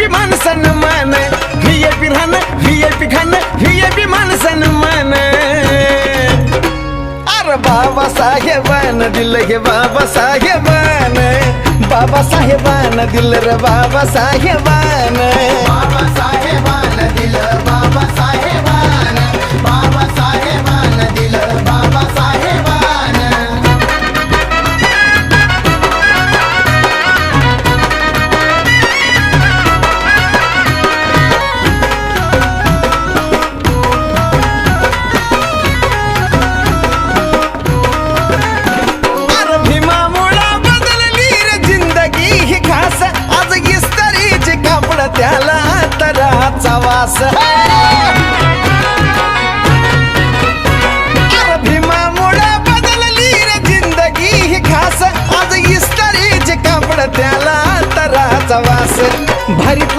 VIP मान सन्मान, VIP राहणं, व्हीआयपी खाणं, व्हीआयपी मान सन्मान. अरे बाबासाहेबानं दिलं हे बाबासाहेबानं, बाबासाहेबानं दिलं रे बाबासाहेबानं. बाबासाहेबानं दिलं बाबासाहेबानं, बाबासाहेबानं दिलं बाबासाहेबानं. अरे भीमामुळं बदलली रे जिंदगी ही खास, आज इस्त्रीचे कापड त्याला तराचा वास. अरे भीमामुळं बदलली रे जिंदगी ही खास, आज इस्त्रीचे कापड त्याला तराचा वास. भारी